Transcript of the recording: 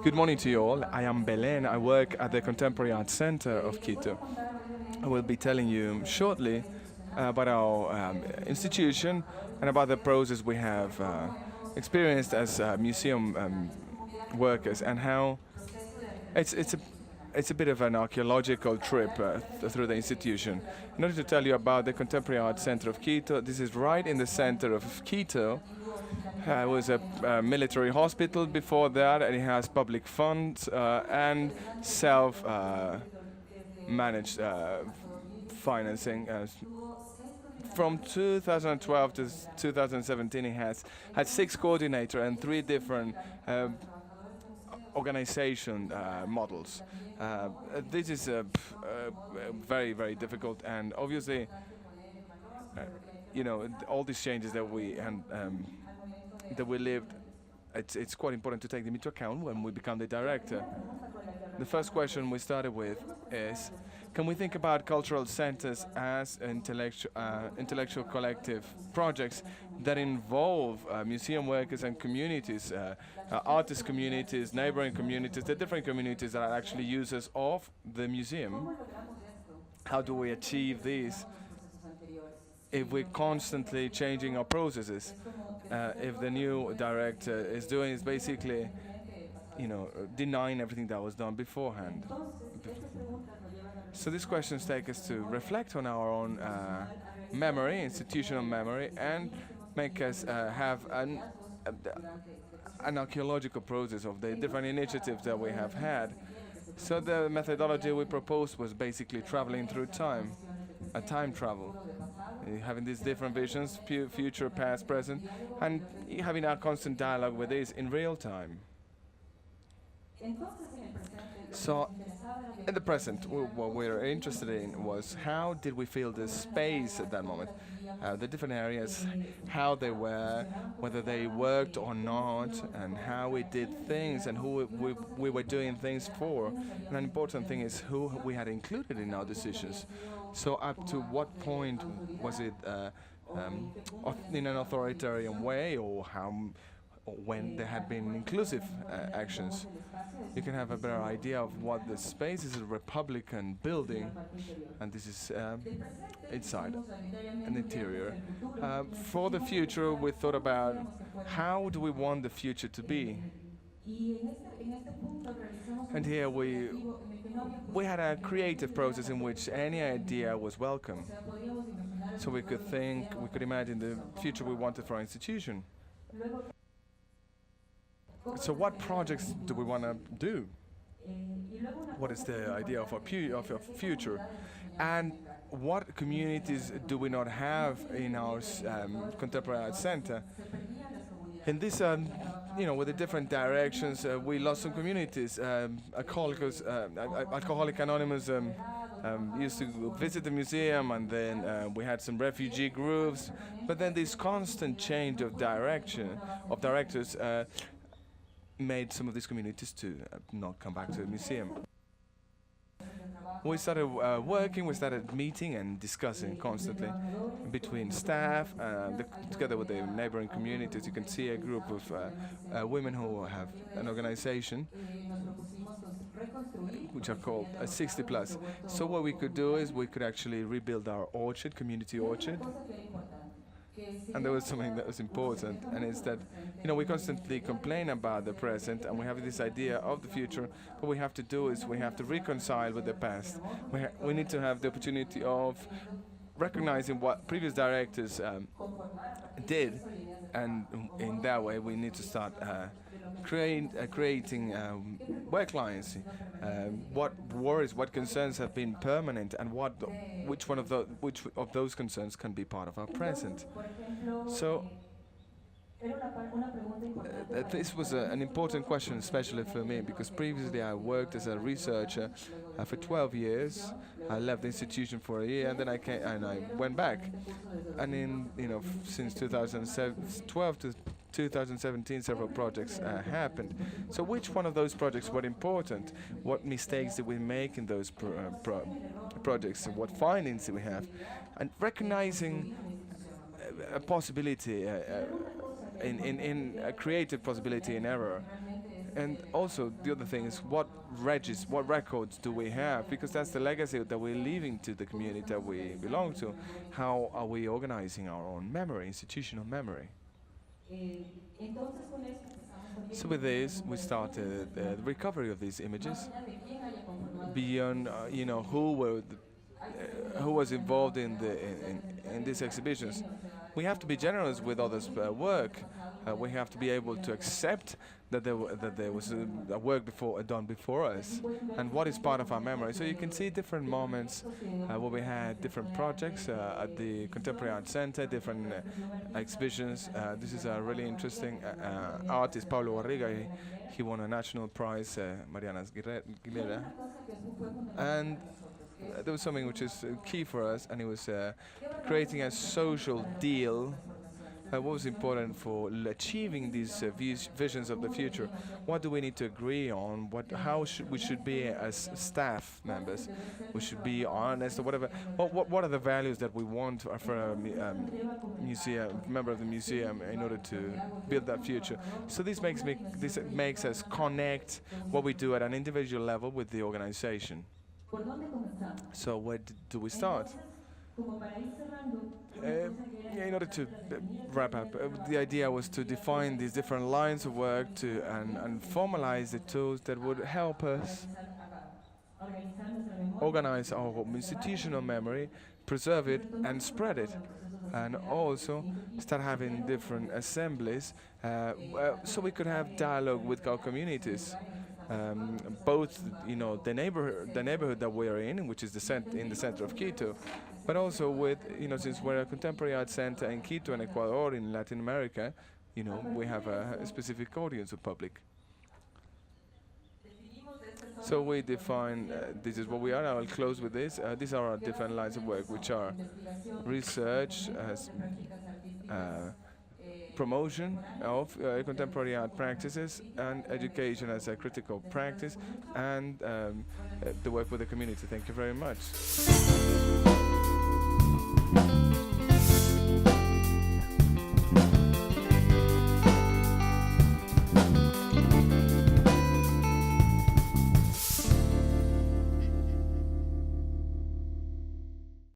Good morning to you all. I am Belén. I work at the Contemporary Art Center of Quito. I will be telling you shortly about our institution and about the process we have experienced as museum workers and how it's a bit of an archaeological trip through the institution. In order to tell you about the Contemporary Art Center of Quito, this is right in the center of Quito. It was a military hospital before that, and it has public funds and self-managed financing. From 2012 to 2017, it has had 6 coordinators and 3 different organization models. This is very, very difficult, and obviously, all these changes that we lived, it's quite important to take them into account when we become the director. The first question we started with is, can we think about cultural centers as intellectual collective projects that involve museum workers and communities, artist communities, neighboring communities, the different communities that are actually users of the museum? How do we achieve these if we're constantly changing our processes? If the new director is basically, denying everything that was done beforehand. So these questions take us to reflect on our own memory, institutional memory, and make us have an archaeological process of the different initiatives that we have had. So the methodology we proposed was basically traveling through time, a time travel. Having these different visions, future, past, present, and having a constant dialogue with this in real time. So, in the present, what we're interested in was how did we feel the space at that moment, the different areas, how they were, whether they worked or not, and how we did things and who we were doing things for. And an important thing is who we had included in our decisions. So up to what point was it in an authoritarian way, or when there had been inclusive actions? You can have a better idea of what the space is. A Republican building, and this is inside, an interior. For the future, we thought about how do we want the future to be. And here we had a creative process in which any idea was welcome. So we could imagine the future we wanted for our institution. So what projects do we want to do? What is the idea of our future? And what communities do we not have in our Contemporary Art Center? In this, with the different directions, we lost some communities. Alcoholic Anonymous used to visit the museum, and then we had some refugee groups. But then this constant change of directors made some of these communities to not come back to the museum. We started working, we started meeting and discussing constantly between staff, together with the neighboring communities. You can see a group of women who have an organization which are called 60 Plus. So what we could do is we could actually rebuild our orchard, community orchard. And there was something that was important, and it's that, we constantly complain about the present, and we have this idea of the future. What we have to do is we have to reconcile with the past. We need to have the opportunity of recognizing what previous directors did, and in that way we need to start creating work lines, what worries, what concerns have been permanent, and which of those concerns can be part of our present. So this was an important question, especially for me, because previously I worked as a researcher for 12 years. I left the institution for a year, and then I came and I went back. And since 2012 to 2017, several projects happened. So which one of those projects were important? What mistakes did we make in those projects? What findings did we have? And recognizing a possibility in a creative possibility in error And also the other thing is what records do we have? Because that's the legacy that we're leaving to the community that we belong to. How are we organizing our own memory, institutional memory? So with this, we started the recovery of these images beyond, who was involved in these exhibitions. We have to be generous with others' work. We have to be able to accept that there was a work done before us, and what is part of our memory. So you can see different moments where we had different projects at the Contemporary Art Center, different exhibitions. This is a really interesting artist, Paulo Garriga. He won a national prize, Mariana Aguilera, and there was something which is key for us, and it was creating a social deal. What was important for achieving these visions of the future? What do we need to agree on? How we should be as staff members? We should be honest or whatever. What are the values that we want for a museum, member of the museum, in order to build that future? So this makes us connect what we do at an individual level with the organization. So where do we start? In order to wrap up, the idea was to define these different lines of work and formalize the tools that would help us organize our institutional memory, preserve it, and spread it, and also start having different assemblies so we could have dialogue with our communities. Both, the neighborhood that we are in, which is in the center of Quito, but also with, since we're a contemporary art center in Quito and Ecuador in Latin America, we have a specific audience of public. So we define, this is what we are. I will close with this. These are our different lines of work, which are research, promotion of contemporary art practices, and education as a critical practice, and the work with the community. Thank you very much.